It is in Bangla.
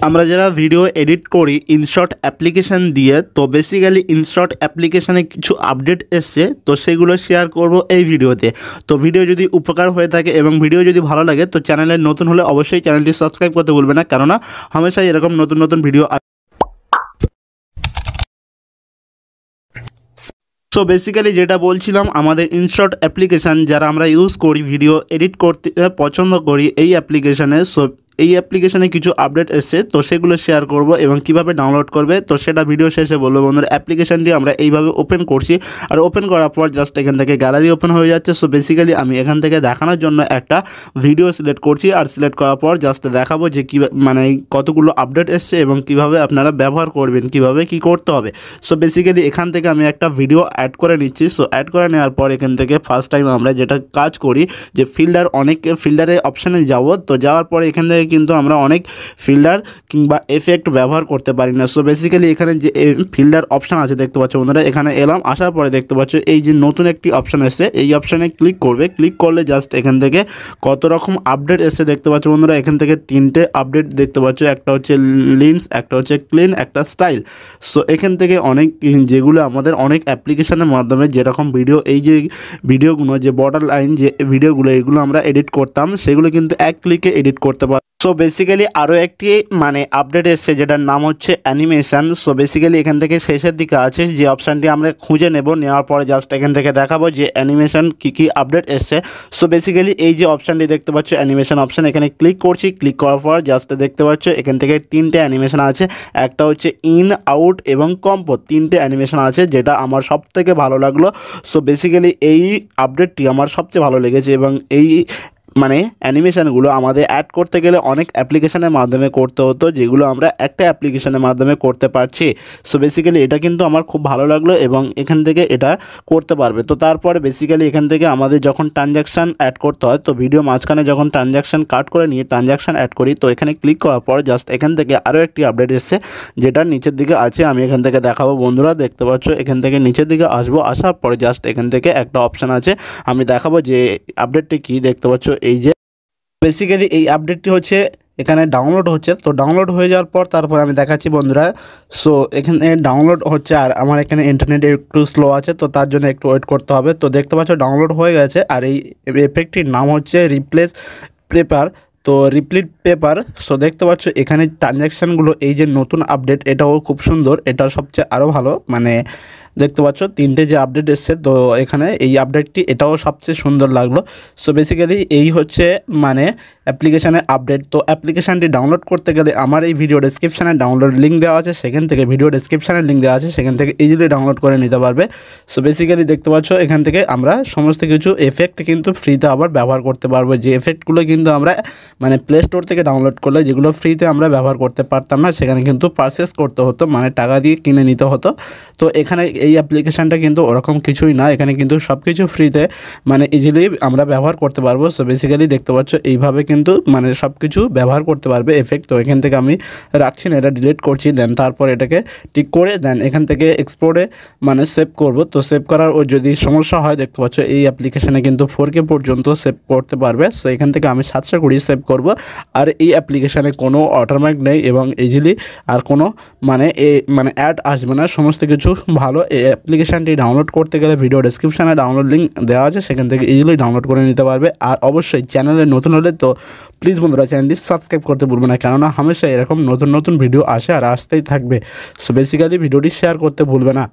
আমরা যারা ভিডিও এডিট করি ইনশট অ্যাপ্লিকেশান দিয়ে, তো বেসিক্যালি ইনশট অ্যাপ্লিকেশানে কিছু আপডেট এসছে, তো সেগুলো শেয়ার করব এই ভিডিওতে। তো ভিডিও যদি উপকার হয়ে থাকে এবং ভিডিও যদি ভালো লাগে তো চ্যানেলে নতুন হলে অবশ্যই চ্যানেলটি সাবস্ক্রাইব করতে ভুলবেন না, কেননা হামেশাই এরকম নতুন নতুন ভিডিও। সো বেসিক্যালি যেটা বলছিলাম, আমাদের ইনশট অ্যাপ্লিকেশান যারা আমরা ইউজ করি, ভিডিও এডিট করতে পছন্দ করি এই অ্যাপ্লিকেশানে, সো এই অ্যাপ্লিকেশানে কিছু আপডেট এসছে, তো সেগুলো শেয়ার করব এবং কিভাবে ডাউনলোড করবে তো সেটা ভিডিও শেষে বলবো। বন্ধুরা, অ্যাপ্লিকেশানটি আমরা এইভাবে ওপেন করছি, আর ওপেন করার পর জাস্ট এখান থেকে গ্যালারি ওপেন হয়ে যাচ্ছে। সো বেসিক্যালি আমি এখান থেকে দেখানোর জন্য একটা ভিডিও সিলেক্ট করছি, আর সিলেক্ট করার পর জাস্ট দেখাবো যে কী মানে কতগুলো আপডেট এসছে এবং কিভাবে আপনারা ব্যবহার করবেন, কিভাবে কি করতে হবে। সো বেসিক্যালি এখান থেকে আমি একটা ভিডিও অ্যাড করে নিচ্ছি। সো অ্যাড করে নেওয়ার পর এখান থেকে ফার্স্ট টাইম আমরা যেটা কাজ করি যে ফিল্টারে অপশানে যাব, তো যাওয়ার পরে এখান থেকে কিন্তু আমরা অনেক ফিল্টার কিংবা এফেক্ট ব্যবহার করতে পারি না। সো বেসিক্যালি এখানে যে ফিল্টার অপশান আছে দেখতে পাচ্ছ বন্ধুরা, এখানে এলাম, আসার পরে দেখতে পাচ্ছ এই যে নতুন একটি অপশান এসছে, এই অপশানে ক্লিক করবে। ক্লিক করলে জাস্ট এখান থেকে কত রকম আপডেট এসছে দেখতে পাচ্ছ বন্ধুরা। এখান থেকে 3টে আপডেট দেখতে পাচ্ছ, একটা হচ্ছে লিন্স, একটা হচ্ছে ক্লিন, একটা স্টাইল। সো এখান থেকে অনেক যেগুলো আমাদের অনেক অ্যাপ্লিকেশনের মাধ্যমে যেরকম ভিডিও, এই যে ভিডিওগুলো যে বর্ডার লাইন যে ভিডিওগুলো এগুলো আমরা এডিট করতাম, সেগুলো কিন্তু এক ক্লিকে এডিট করতে পারি। সো বেসিক্যালি আরও একটি আপডেট এসছে যেটার নাম হচ্ছে অ্যানিমেশন। সো বেসিক্যালি এখান থেকে শেষের দিকে আছে যে অপশানটি আমরা খুঁজে নেওয়ার পরে জাস্ট এখান থেকে দেখাবো যে অ্যানিমেশন কী আপডেট এসছে। সো বেসিক্যালি এই যে অপশানটি দেখতে পাচ্ছ অ্যানিমেশন অপশান, এখানে ক্লিক করছি। ক্লিক করার পর জাস্ট দেখতে পাচ্ছ এখান থেকে 3টে অ্যানিমেশন আছে, একটা হচ্ছে ইন, আউট এবং কম্পো, 3টে অ্যানিমেশন আছে, যেটা আমার সব থেকে ভালো লাগলো। সো বেসিক্যালি এই আপডেটটি আমার সবচেয়ে ভালো লেগেছে এবং এই অ্যানিমেশানগুলো আমাদের অ্যাড করতে গেলে অনেক অ্যাপ্লিকেশনের মাধ্যমে করতে হতো, যেগুলো আমরা একটা অ্যাপ্লিকেশনের মাধ্যমে করতে পারছি। সো বেসিক্যালি এটা কিন্তু আমার খুব ভালো লাগলো এবং এখান থেকে এটা করতে পারবে। তো তারপরে বেসিক্যালি এখান থেকে আমাদের যখন ট্রানজ্যাকশান অ্যাড করতে হয়, তো ভিডিও মাঝখানে যখন ট্রানজ্যাকশান কাট করে নিয়ে ট্রানজ্যাকশান অ্যাড করি, তো এখানে ক্লিক করার পর জাস্ট এখান থেকে আরও একটি আপডেট এসছে যেটা নিচের দিকে আছে, আমি এখান থেকে দেখাবো বন্ধুরা। দেখতে পাচ্ছ এখান থেকে নিচের দিকে আসবো, আসার পরে জাস্ট এখান থেকে একটা অপশান আছে, আমি দেখাবো যে আপডেটটি কী। দেখতে পাচ্ছ এই যে বেসিক্যালি এই আপডেটটি হচ্ছে এখানে ডাউনলোড হচ্ছে। তো ডাউনলোড হয়ে যাওয়ার পর তারপর আমি দেখাচ্ছি বন্ধুরা। সো এখানে ডাউনলোড হচ্ছে, আর আমার এখানে ইন্টারনেট একটু স্লো আছে, তো তার জন্য একটু ওয়েট করতে হবে। তো দেখতে পাচ্ছ ডাউনলোড হয়ে গেছে, আর এই এফেক্টটির নাম হচ্ছে রিপ্লেস পেপার, তো রিপ্লিট পেপার। সো দেখতে পাচ্ছ এখানে ট্রানজ্যাকশানগুলো, এই যে নতুন আপডেট, এটাও খুব সুন্দর, এটা সবচেয়ে আরও ভালো। দেখতে পাচ্ছ 3টে যে আপডেট এসছে, তো এখানে এই আপডেটটি এটাও সবচেয়ে সুন্দর লাগলো। সো বেসিক্যালি এই হচ্ছে অ্যাপ্লিকেশানের আপডেট। তো অ্যাপ্লিকেশানটি ডাউনলোড করতে গেলে আমার এই ভিডিও ডেসক্রিপশানে ডাউনলোড লিঙ্ক দেওয়া আছে, সেখান থেকে ভিডিও ডেসক্রিপশানের লিঙ্ক দেওয়া আছে, সেখান থেকে ইজিলি ডাউনলোড করে নিতে পারবে। সো বেসিক্যালি দেখতে পাচ্ছ এখান থেকে আমরা সমস্ত কিছু এফেক্ট কিন্তু ফ্রিতে আবার ব্যবহার করতে পারবো, যে এফেক্টগুলো কিন্তু আমরা প্লে স্টোর থেকে ডাউনলোড করলে যেগুলো ফ্রিতে আমরা ব্যবহার করতে পারতাম না, সেখানে কিন্তু পারচেস করতে হতো, টাকা দিয়ে কিনে নিতে হতো। তো এখানে এই অ্যাপ্লিকেশানটা কিন্তু ওরকম কিছুই না, এখানে কিন্তু সব কিছু ফ্রিতে ইজিলি আমরা ব্যবহার করতে পারবো। সো বেসিক্যালি দেখতে পাচ্ছ এইভাবে কিন্তু সব কিছু ব্যবহার করতে পারবে এফেক্ট। তো এখান থেকে আমি রাখছি না, এটা ডিলিট করছি, দেন তারপর এটাকে টিক করে দেন এখান থেকে এক্সপোর্টে সেভ করব। তো সেভ করার ও যদি সমস্যা হয়, দেখতে পাচ্ছ এই অ্যাপ্লিকেশানে কিন্তু 4K পর্যন্ত সেভ করতে পারবে। সো এখান থেকে আমি 720 সেভ করব, আর এই অ্যাপ্লিকেশানে কোনো ওয়াটারমার্ক নেই এবং ইজিলি আর কোনো অ্যাড আসবে না, সমস্ত কিছু ভালো। এই অ্যাপ্লিকেশানটি ডাউনলোড করতে গেলে ভিডিও ডেসক্রিপশানে ডাউনলোড লিঙ্ক দেওয়া আছে, সেখান থেকে ইজিলি ডাউনলোড করে নিতে পারবে। আর অবশ্যই চ্যানেলে নতুন হলে তো প্লিজ বন্ধুরা চ্যানেলটি সাবস্ক্রাইব করতে ভুলবে না, কেননা হামেশা এরকম নতুন নতুন ভিডিও আসে আর আসতেই থাকবে। সো বেসিক্যালি ভিডিওটি শেয়ার করতে ভুলবে না।